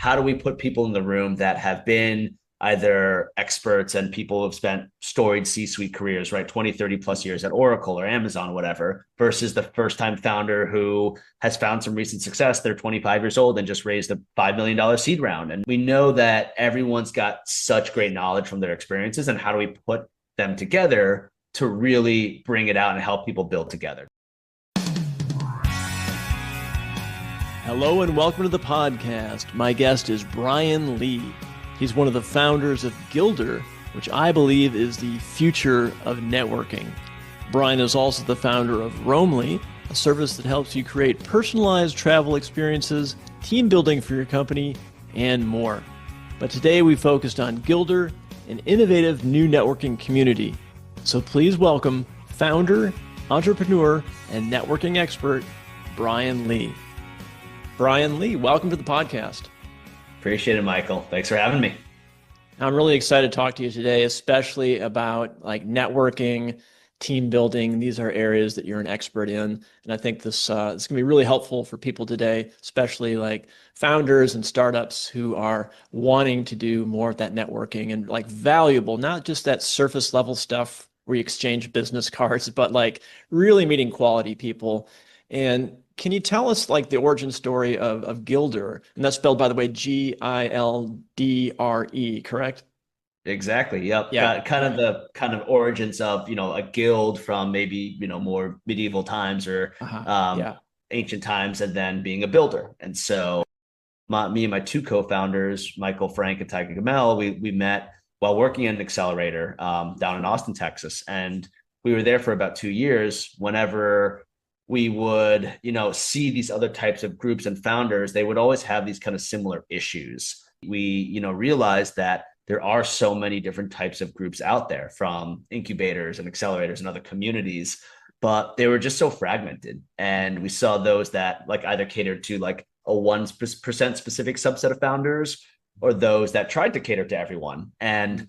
how do we put people in the room that have been either experts and people who have spent storied C-suite careers, right? 20, 30 plus years at Oracle or Amazon, whatever, versus the first time founder who has found some recent success. They're 25 years old and just raised a $5 million seed round. And we know that everyone's got such great knowledge from their experiences, and how do we put them together to really bring it out and help people build together? Hello and welcome to the podcast. My guest is Brian Lee. He's one of the founders of Gildre, which I believe is the future of networking. Brian is also the founder of Roamly, a service that helps you create personalized travel experiences, team building for your company, and more. But today we focused on Gildre, an innovative new networking community. So please welcome founder, entrepreneur, and networking expert, Brian Lee. Brian Lee, welcome to the podcast. Appreciate it, Michael. Thanks for having me. I'm really excited to talk to you today, especially about networking, team building. These are areas that you're an expert in. And I think this is going to be really helpful for people today, especially founders and startups who are wanting to do more of that networking and valuable, not just that surface level stuff where you exchange business cards, but really meeting quality people. And can you tell us the origin story of Gildre? And that's spelled, by the way, Gildre, correct? Exactly. Yep. Yeah. The origins of, a guild from maybe, more medieval times or Yeah. ancient times, and then being a builder. And so me and my two co-founders, Michael Frank and Tiger Gamel, we met while working in an accelerator down in Austin, Texas. And we were there for about 2 years. Whenever we would, see these other types of groups and founders, they would always have these kind of similar issues. We, realized that there are so many different types of groups out there, from incubators and accelerators and other communities, but they were just so fragmented. And we saw those that either catered to a 1% specific subset of founders, or those that tried to cater to everyone. And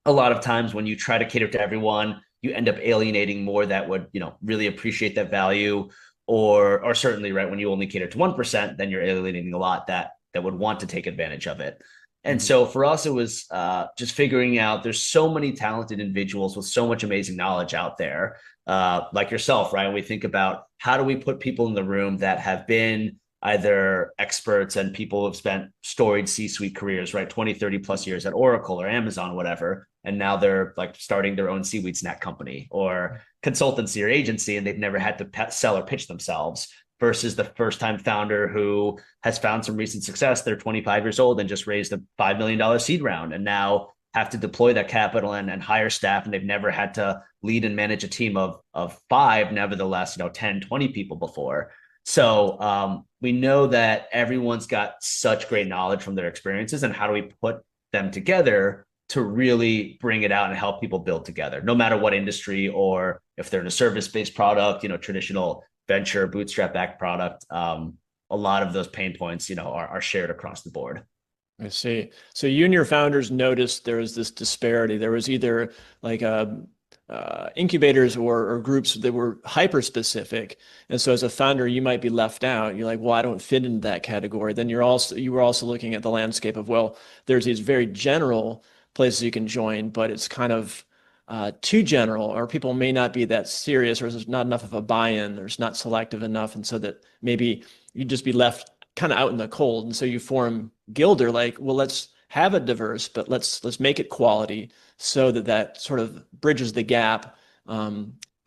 a lot of times when you try to cater to everyone, you end up alienating more that would, really appreciate that value, or certainly, right, when you only cater to 1%, then you're alienating a lot that would want to take advantage of it. And so for us, it was just figuring out there's so many talented individuals with so much amazing knowledge out there, like yourself, right? We think about how do we put people in the room that have been either experts and people who have spent storied C-suite careers, right? 20, 30 plus years at Oracle or Amazon, whatever. And now they're starting their own seaweed snack company or consultancy or agency, and they've never had to sell or pitch themselves, versus the first time founder who has found some recent success. They're 25 years old and just raised a $5 million seed round, and now have to deploy that capital and hire staff. And they've never had to lead and manage a team of 5, nevertheless, 10, 20 people before. So we know that everyone's got such great knowledge from their experiences, and how do we put them together to really bring it out and help people build together, no matter what industry, or if they're in a service-based product, traditional venture, bootstrap-backed product. A lot of those pain points, are shared across the board. I see. So you and your founders noticed there was this disparity. There was either incubators or groups that were hyper specific, and so as a founder you might be left out. You're well, I don't fit into that category. Then you were also looking at the landscape of, well, there's these very general places you can join, but it's kind of too general, or people may not be that serious, or there's not enough of a buy-in, or it's not selective enough, and so that maybe you'd just be left kind of out in the cold. And so you form Gildre, well, let's have it diverse, but let's make it quality, so that sort of bridges the gap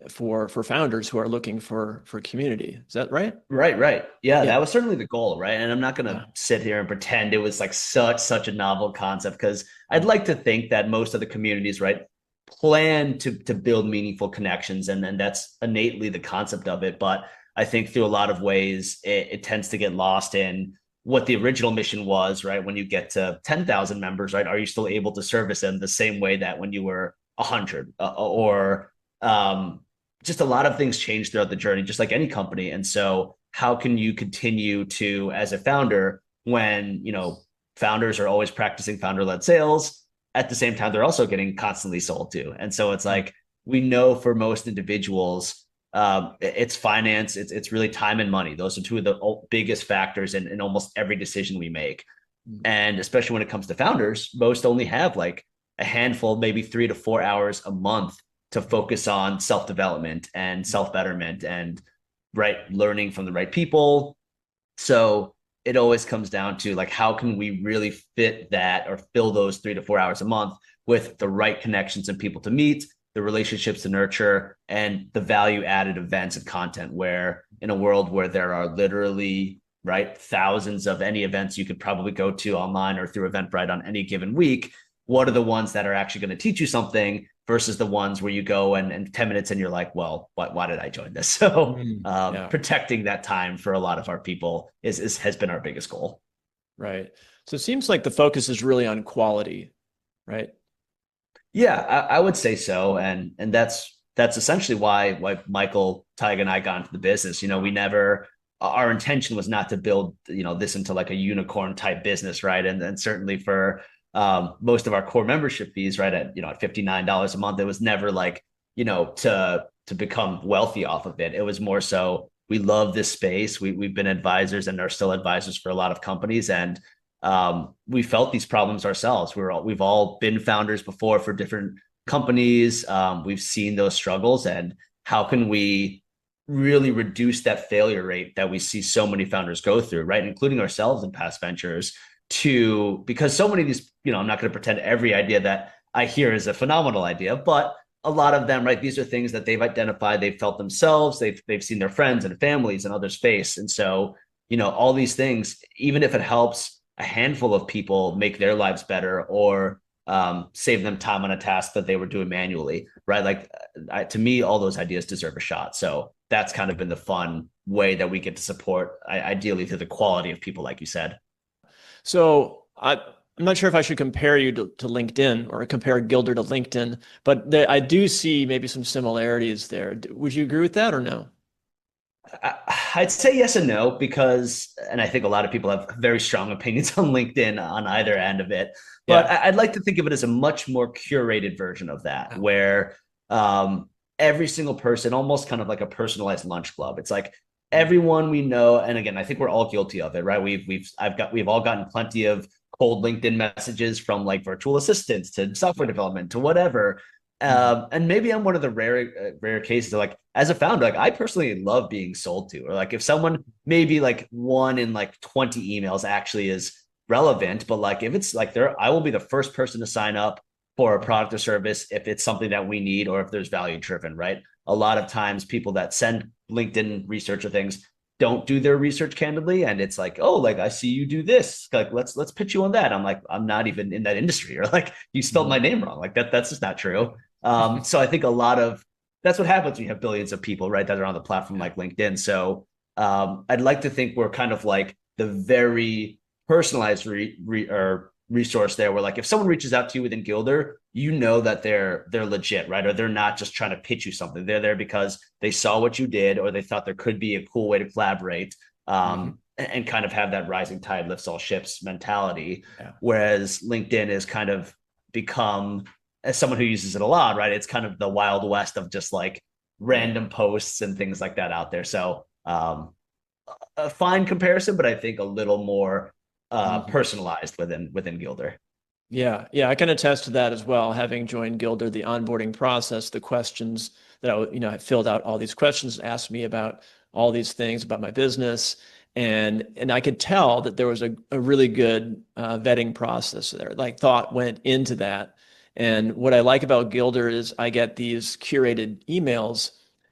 for founders who are looking for community. Is that right? Right. Yeah, that was certainly the goal, right? And I'm not going to sit here and pretend it was such a novel concept, because I'd like to think that most of the communities, right, plan to build meaningful connections, and that's innately the concept of it. But I think through a lot of ways, it tends to get lost in what the original mission was, right? When you get to 10,000 members, right, are you still able to service them the same way that when you were 100? Just a lot of things change throughout the journey, just like any company. And so how can you continue to, as a founder, when, founders are always practicing founder-led sales, at the same time, they're also getting constantly sold to. And so it's we know for most individuals, it's finance, it's really time and money. Those are two of the biggest factors in almost every decision we make. And especially when it comes to founders, most only have like a handful, maybe 3 to 4 hours a month to focus on self-development and self-betterment and learning from the right people. So it always comes down to like, how can we really fit that or fill those 3 to 4 hours a month with the right connections and people to meet, the relationships to nurture, and the value added events and content, where in a world where there are literally thousands of any events you could probably go to online or through Eventbrite on any given week, what are the ones that are actually going to teach you something versus the ones where you go and 10 minutes and you're like, well, why did I join this? So protecting that time for a lot of our people has been our biggest goal. Right. So it seems like the focus is really on quality, right? Yeah, I would say so. And that's essentially why Michael, Tyga, and I got into the business. We never, our intention was not to build, this into like a unicorn type business. Right. And certainly for most of our core membership fees, right, at $59 a month, it was never like, to become wealthy off of it. It was more so we love this space. We've been advisors and are still advisors for a lot of companies. And we felt these problems ourselves. We've all been founders before for different companies. We've seen those struggles, and how can we really reduce that failure rate that we see so many founders go through, right? Including ourselves in past ventures, because so many of these, I'm not going to pretend every idea that I hear is a phenomenal idea, but a lot of them, right, these are things that they've identified, they've felt themselves, they've seen their friends and families and others face. And so, all these things, even if it helps a handful of people make their lives better or save them time on a task that they were doing manually, right? Like to me, all those ideas deserve a shot. So that's kind of been the fun way that we get to support, ideally through the quality of people, like you said. So I'm not sure if I should compare you to LinkedIn or compare Gildre to LinkedIn, but I do see maybe some similarities there. Would you agree with that or no? I'd say yes and no, and I think a lot of people have very strong opinions on LinkedIn on either end of it. But Yeah. I'd like to think of it as a much more curated version of that, where every single person, almost kind of like a personalized lunch club. It's like everyone we know, and again, I think we're all guilty of it, right? We've all gotten plenty of cold LinkedIn messages from like virtual assistants to software development to whatever. And maybe I'm one of the rare cases of, like, as a founder, like I personally love being sold to, or like if someone, maybe like one in like 20 emails actually is relevant, but like if it's like I will be the first person to sign up for a product or service if it's something that we need or if there's value driven, right? A lot of times people that send LinkedIn research or things don't do their research candidly, and it's like, oh, like I see you do this, like let's pitch you on that. I'm like, I'm not even in that industry, or like you spelled my name wrong, like that's just not true. So I think a lot of that's what happens when you have billions of people, right, that are on the platform like LinkedIn. So I'd like to think we're kind of like the very personalized resource there, where like if someone reaches out to you within Gildre, that they're legit, right? Or they're not just trying to pitch you something. They're there because they saw what you did, or they thought there could be a cool way to collaborate, and kind of have that rising tide lifts all ships mentality. Yeah. Whereas LinkedIn is kind of become, as someone who uses it a lot, right, it's kind of the Wild West of just like random posts and things like that out there. So a fine comparison, but I think a little more personalized within Gildre. Yeah, I can attest to that as well. Having joined Gildre, the onboarding process, the questions that I filled out all these questions, asked me about all these things about my business, and I could tell that there was a really good vetting process there. Like thought went into that. And what I like about Gildre is I get these curated emails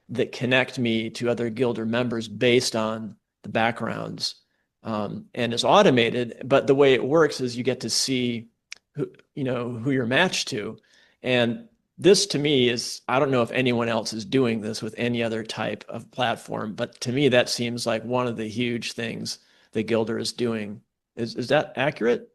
that connect me to other Gildre members based on the backgrounds, and it's automated. But the way it works is you get to see who you're matched to. And this to me is, I don't know if anyone else is doing this with any other type of platform, but to me, that seems like one of the huge things that Gildre is doing. Is that accurate?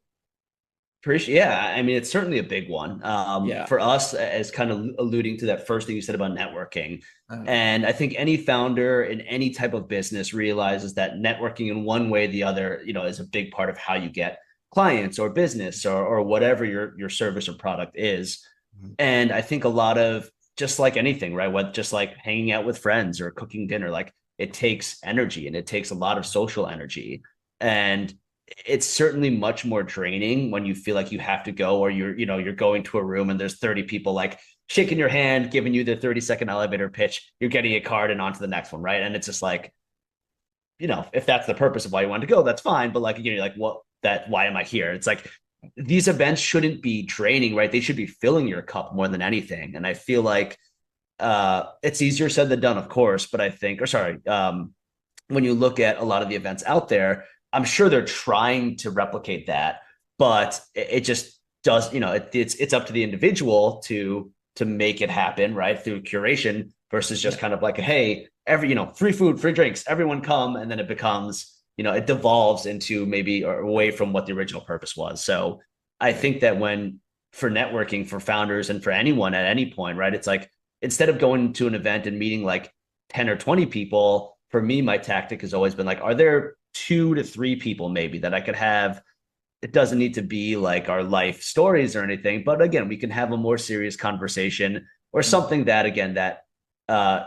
Yeah, I mean, it's certainly a big one Yeah. for us, as kind of alluding to that first thing you said about networking. And I think any founder in any type of business realizes that networking in one way or the other, is a big part of how you get clients or business or whatever your service or product is. And I think a lot of, just like anything, right? What, just like hanging out with friends or cooking dinner, like it takes energy and it takes a lot of social energy. And it's certainly much more draining when you feel like you have to go, or you're going to a room and there's 30 people like shaking your hand, giving you the 30-second elevator pitch, you're getting a card and on to the next one, right? And it's just like, if that's the purpose of why you want to go, that's fine. But like, you're like, why am I here? It's like, these events shouldn't be draining, right? They should be filling your cup more than anything. And I feel like it's easier said than done, of course, but I think, when you look at a lot of the events out there, I'm sure they're trying to replicate that, but it just does, it's up to the individual to make it happen, right? Through curation versus just kind of like, hey, free food, free drinks, everyone come. And then it becomes, it devolves into maybe or away from what the original purpose was. So I think that for networking, for founders and for anyone at any point, right? It's like, instead of going to an event and meeting like 10 or 20 people, for me, my tactic has always been like, are there 2 to 3 people maybe that I could have? It doesn't need to be like our life stories or anything, but again, we can have a more serious conversation or something that, again, that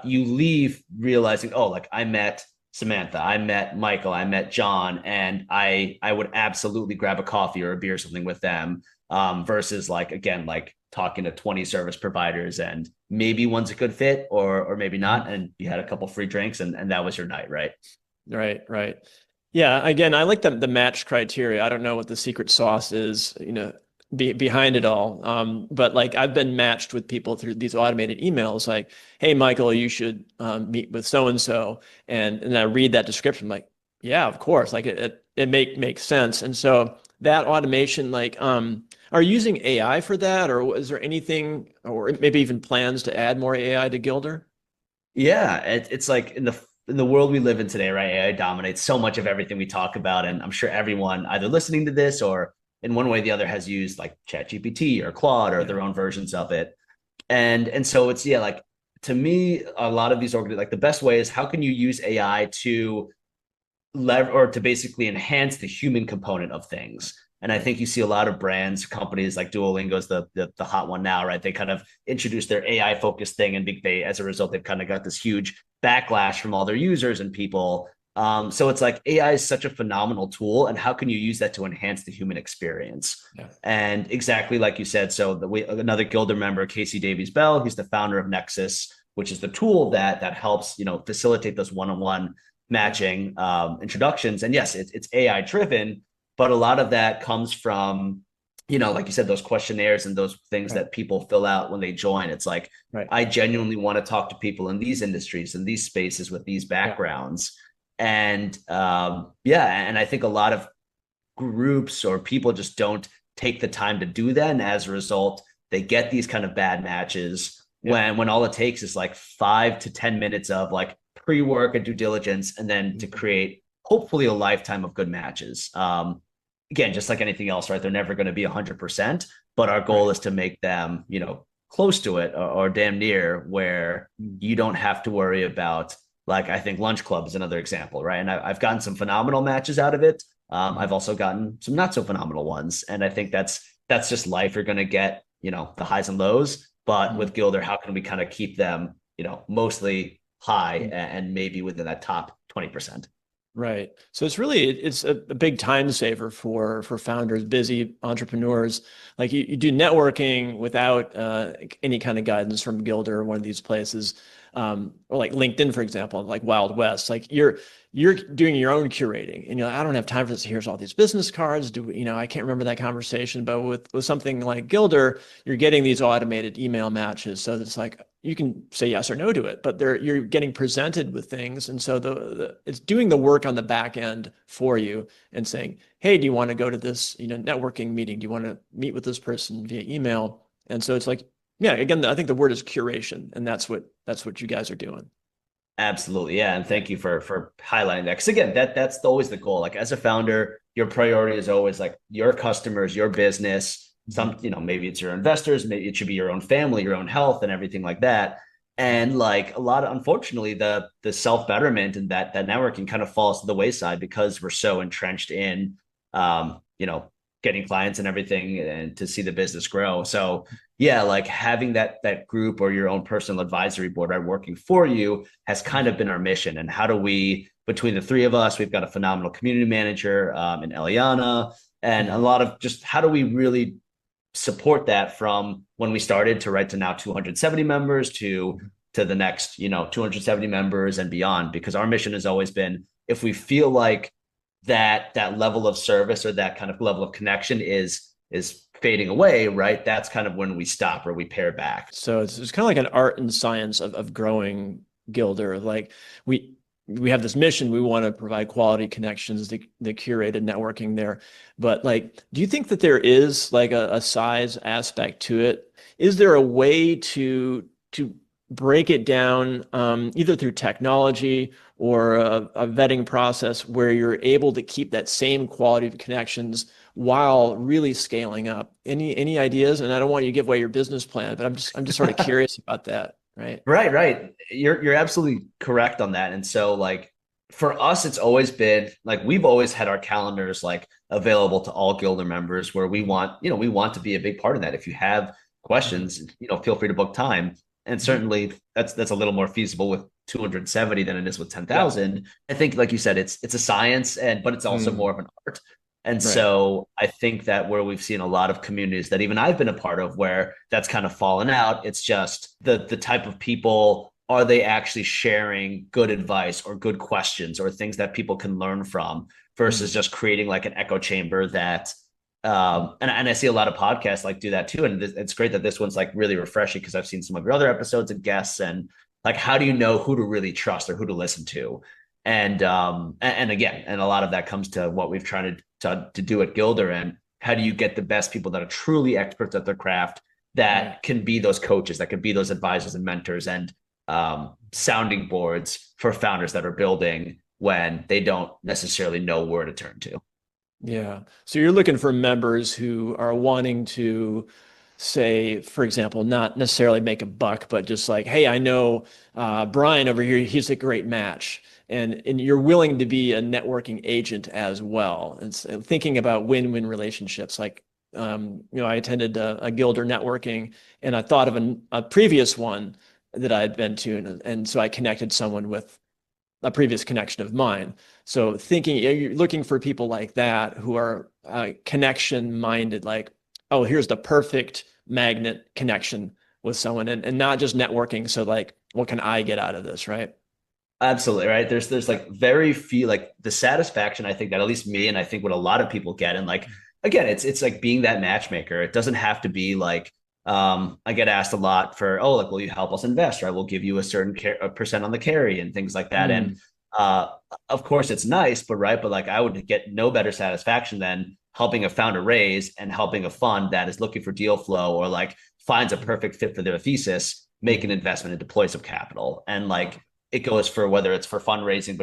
you leave realizing, oh, like I met Samantha, I met Michael, I met John, and I would absolutely grab a coffee or a beer or something with them, versus like, again, like talking to 20 service providers and maybe one's a good fit or maybe not. And you had a couple free drinks and that was your night, right? Right. Yeah. Again, I like the match criteria. I don't know what the secret sauce is, behind it all. But like I've been matched with people through these automated emails, like, hey, Michael, you should meet with so-and-so. And I read that description, I'm like, yeah, of course. Like it makes sense. And so that automation, like, are you using AI for that? Or is there anything, or maybe even plans to add more AI to Gildre? Yeah, it's like in the world we live in today, right? AI dominates so much of everything we talk about, and I'm sure everyone either listening to this or in one way or the other has used like ChatGPT or Claude or their own versions of it. And so it's, yeah, like, to me, a lot of these like the best way is, how can you use AI to or to basically enhance the human component of things. And I think you see a lot of brands, companies like Duolingo is the hot one now, right? They kind of introduced their AI focused thing, and as a result, they've kind of got this huge backlash from all their users and people. So it's like, AI is such a phenomenal tool, and how can you use that to enhance the human experience? Yeah. And exactly like you said, so another Gildre member, Casey Davies Bell, he's the founder of Nexus, which is the tool that helps facilitate those one-on-one matching introductions. And yes, it's AI driven, but a lot of that comes from, like you said, those questionnaires and those things that people fill out when they join. It's like, I genuinely want to talk to people in these industries, in these spaces, with these backgrounds. And and I think a lot of groups or people just don't take the time to do that. And as a result, they get these kind of bad matches when all it takes is like 5 to 10 minutes of like pre-work and due diligence, and then to create hopefully a lifetime of good matches. Again, just like anything else, right? They're never going to be 100%, but our goal is to make them, close to it, or damn near, where you don't have to worry about, like, I think Lunch Club is another example, right? And I've gotten some phenomenal matches out of it. I've also gotten some not so phenomenal ones. And I think that's just life. You're going to get, the highs and lows, but with Gildre, how can we kind of keep them, mostly high and maybe within that top 20%? Right. So it's a big time saver for founders, busy entrepreneurs. Like you do networking without any kind of guidance from Gildre or one of these places, or like LinkedIn, for example, like Wild West. Like you're doing your own curating, and I don't have time for this. Here's all these business cards. I can't remember that conversation. But with something like Gildre, you're getting these automated email matches, so it's like you can say yes or no to it, but you're getting presented with things. And so it's doing the work on the back end for you and saying, hey, do you want to go to this, networking meeting? Do you want to meet with this person via email? And so it's like, yeah, again, I think the word is curation, and that's what you guys are doing. Absolutely. Yeah. And thank you for highlighting that. Cause again, that's always the goal. Like, as a founder, your priority is always like your customers, your business, maybe it's your investors, maybe it should be your own family, your own health and everything like that. And like unfortunately, the self-betterment and that networking kind of falls to the wayside because we're so entrenched in, getting clients and everything and to see the business grow. So yeah, like having that group or your own personal advisory board, right, working for you has kind of been our mission. And how do we between the three of us, we've got a phenomenal community manager in Eliana, and a lot of just how do we really support that from when we started to right to now 270 members to the next 270 members and beyond, because our mission has always been, if we feel like that level of service or that kind of level of connection is fading away, right, that's kind of when we stop or we pare back. So it's kind of like an art and science of growing Gildre. Like we have this mission. We want to provide quality connections, the curated networking there. But like, do you think that there is like a size aspect to it? Is there a way to break it down either through technology or a vetting process where you're able to keep that same quality of connections while really scaling up? Any ideas? And I don't want you to give away your business plan, but I'm just sort of curious about that. Right. Right. You're absolutely correct on that. And so like for us, it's always been like we've always had our calendars like available to all Gildre members where we want to be a big part of that. If you have questions, feel free to book time. And certainly that's a little more feasible with 270 than it is with 10,000. Yeah. I think, like you said, it's a science, but it's also more of an art. And so I think that where we've seen a lot of communities that even I've been a part of where that's kind of fallen out, it's just the type of people, are they actually sharing good advice or good questions or things that people can learn from versus just creating like an echo chamber that, and I see a lot of podcasts like do that too. And it's great that this one's like really refreshing because I've seen some of your other episodes and guests, and like, how do you know who to really trust or who to listen to? And again, and a lot of that comes to what we've tried to do at Gildre, and how do you get the best people that are truly experts at their craft that can be those coaches, that can be those advisors and mentors and sounding boards for founders that are building when they don't necessarily know where to turn to. Yeah. So you're looking for members who are wanting to, say, for example, not necessarily make a buck, but just like, hey, I know Brian over here, he's a great match. And you're willing to be a networking agent as well. And thinking about win-win relationships. Like, I attended a Gildre networking, and I thought of a previous one that I had been to. And so I connected someone with a previous connection of mine. So you're looking for people like that who are connection minded, like, oh, here's the perfect magnet connection with someone, and not just networking. So like, what can I get out of this? Right. Absolutely. Right. There's like very few, like the satisfaction, I think that at least me, and I think what a lot of people get, and like, again, it's like being that matchmaker. It doesn't have to be like, I get asked a lot for, oh, like, will you help us invest? Right. We'll give you a certain percent on the carry and things like that. And of course it's nice, but like I would get no better satisfaction than helping a founder raise and helping a fund that is looking for deal flow or like finds a perfect fit for their thesis, make an investment and deploy some capital. And like, it goes for whether it's for fundraising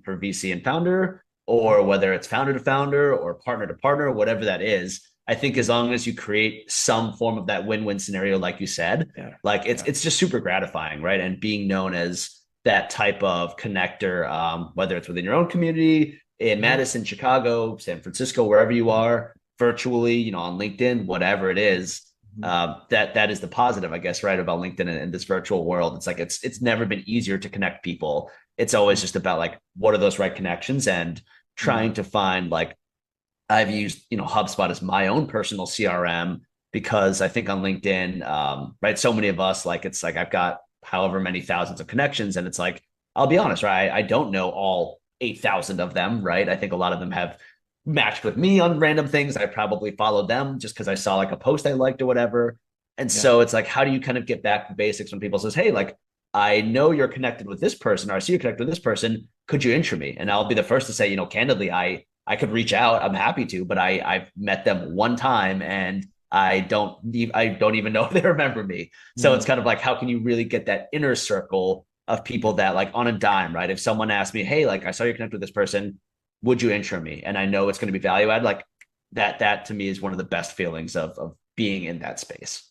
for VC and founder, or whether it's founder to founder or partner to partner, whatever that is. I think as long as you create some form of that win-win scenario, like you said, like it's just super gratifying, right? And being known as that type of connector, whether it's within your own community, in Madison, Chicago, San Francisco, wherever you are, virtually, on LinkedIn, whatever it is, that is the positive, I guess, right, about LinkedIn and this virtual world. It's like it's never been easier to connect people. It's always just about like, what are those right connections, and trying to find, like, I've used HubSpot as my own personal CRM, because I think on LinkedIn, right, so many of us, like, it's like I've got however many thousands of connections, and it's like, I'll be honest, right, I don't know all 8,000 of them, right? I think a lot of them have matched with me on random things. I probably followed them just because I saw like a post I liked or whatever. And so it's like, how do you kind of get back to basics when people says, hey, like, I know you're connected with this person, or I see you're connected with this person. Could you intro me? And I'll be the first to say, candidly, I could reach out. I'm happy to, but I've met them one time and I don't even know if they remember me. So it's kind of like, how can you really get that inner circle of people that, like, on a dime, right? If someone asked me, hey, like, I saw you connected with this person, would you intro me? And I know it's going to be value add, like that to me is one of the best feelings of being in that space.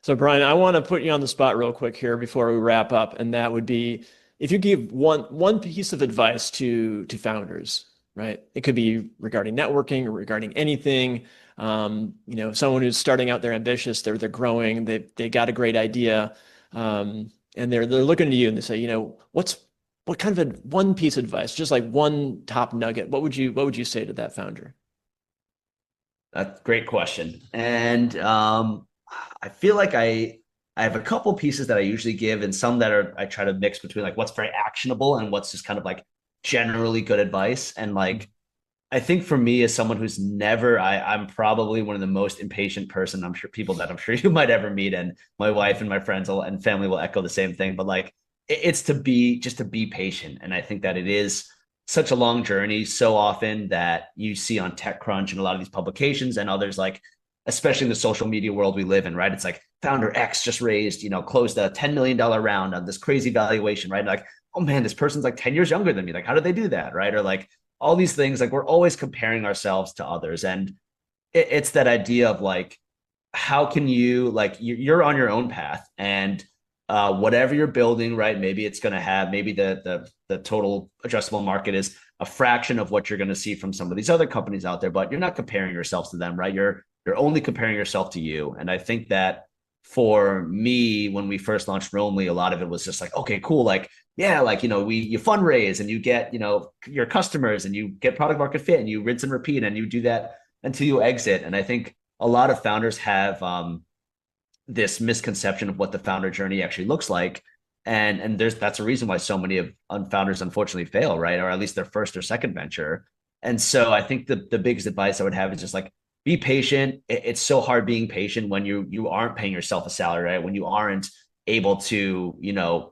So Brian, I want to put you on the spot real quick here before we wrap up. And that would be, if you give one piece of advice to founders, right? It could be regarding networking or regarding anything. Someone who's starting out, they're ambitious, they're growing, they got a great idea. And they're looking to you and they say, what's what kind of one piece of advice, just like one top nugget, what would you say to that founder? That's a great question. And I feel like I have a couple pieces that I usually give, and some that are I try to mix between like what's very actionable and what's just kind of like generally good advice. And like I think for me, as someone who's never, I'm probably one of the most impatient person. I'm sure people that I'm sure you might ever meet, and my wife and my friends and family will echo the same thing. But like, it's to be just to be patient, and I think that it is such a long journey. So often that you see on TechCrunch and a lot of these publications and others, like especially in the social media world we live in, right? It's like founder X just raised, closed a $10 million round on this crazy valuation, right? Like, oh man, this person's like 10 years younger than me. Like, how did they do that, right? Or like all these things, like we're always comparing ourselves to others. And it's that idea of like, how can you, like, you're on your own path, and whatever you're building, right? Maybe it's going to have, maybe the total addressable market is a fraction of what you're going to see from some of these other companies out there, but you're not comparing yourselves to them, right? You're only comparing yourself to you. And I think that for me, when we first launched Roamly, a lot of it was just like, okay, cool. Like, yeah, like, you fundraise and you get, your customers and you get product market fit and you rinse and repeat and you do that until you exit. And I think a lot of founders have this misconception of what the founder journey actually looks like. And that's a reason why so many of founders unfortunately fail, right? Or at least their first or second venture. And so I think the biggest advice I would have is just like, be patient. It's so hard being patient when you aren't paying yourself a salary, right? When you aren't able to,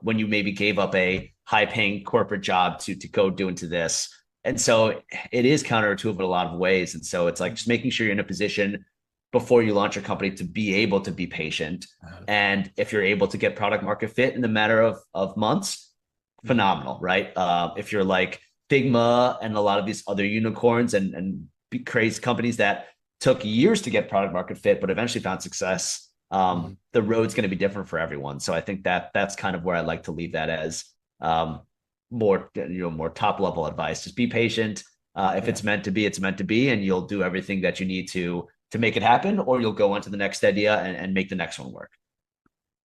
when you maybe gave up a high paying corporate job to go do into this. And so it is counterintuitive in a lot of ways. And so it's like just making sure you're in a position before you launch your company to be able to be patient. And if you're able to get product market fit in a matter of months, phenomenal, right? If you're like Figma and a lot of these other unicorns and crazy companies that took years to get product market fit, but eventually found success, the road's going to be different for everyone. So I think that that's kind of where I like to leave that as more top level advice. Just be patient. If it's meant to be, it's meant to be, and you'll do everything that you need to make it happen, or you'll go on to the next idea and make the next one work.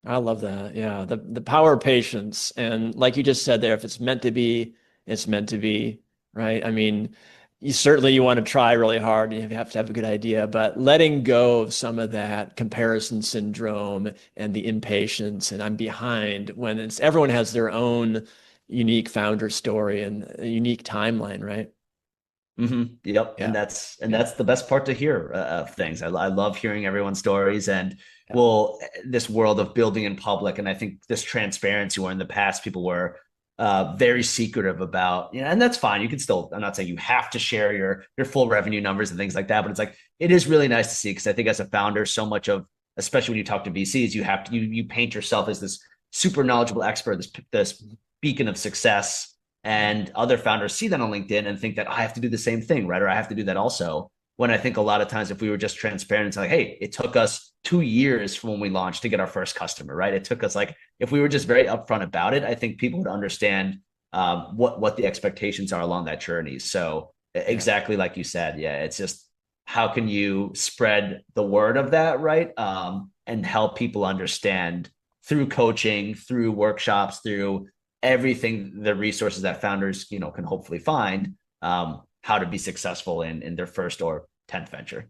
I love that. Yeah. The power of patience. And like you just said there, if it's meant to be, it's meant to be, right? I mean, you want to try really hard and you have to have a good idea, but letting go of some of that comparison syndrome and the impatience and I'm behind when everyone has their own unique founder story and a unique timeline, right? Yep. Yeah. That's the best part to hear of things. I love hearing everyone's stories, and Yeah. well, this world of building in public. And I think this transparency, where in the past people were very secretive about, and that's fine. You can still, I'm not saying you have to share your full revenue numbers and things like that, but it's like, it is really nice to see, because I think as a founder, so much of, especially when you talk to VCs, you paint yourself as this super knowledgeable expert, this beacon of success. And other founders see that on LinkedIn and think that I have to do the same thing, right? Or I have to do that also. When I think a lot of times, if we were just transparent, it's like, hey, it took us 2 years from when we launched to get our first customer, right? It took us, like, if we were just very upfront about it, I think people would understand what the expectations are along that journey. So exactly like you said, yeah, it's just how can you spread the word of that, right? And help people understand through coaching, through workshops, through everything, the resources that founders can hopefully find, how to be successful in their first or 10th venture.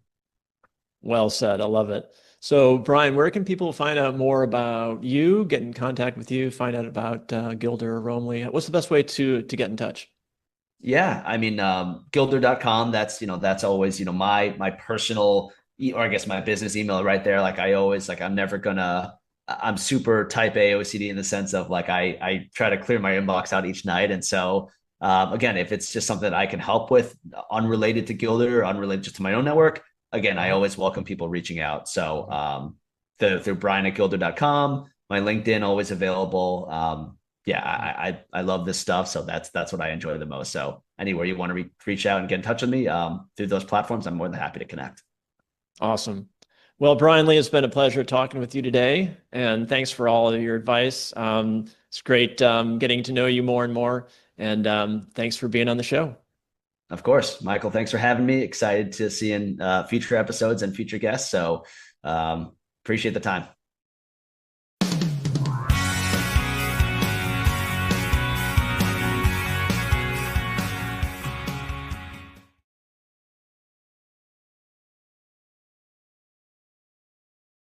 Well said. I love it. So, Brian, where can people find out more about you, get in contact with you, find out about Gildre or Roamly? What's the best way to get in touch? Yeah, I mean, Gildre.com, that's always my personal, or I guess my business email right there. Like I always, like, I'm super type A OCD in the sense of like I try to clear my inbox out each night. And so again, if it's just something that I can help with, unrelated to Gildre or unrelated just to my own network, again, I always welcome people reaching out. So through brian@gildre.com, my LinkedIn always available. Yeah, I love this stuff. So that's what I enjoy the most. So anywhere you want to reach out and get in touch with me through those platforms, I'm more than happy to connect. Awesome. Well, Brian Lee, it's been a pleasure talking with you today, and thanks for all of your advice. It's great getting to know you more and more, and thanks for being on the show. Of course, Michael, thanks for having me. Excited to see in future episodes and future guests. So appreciate the time.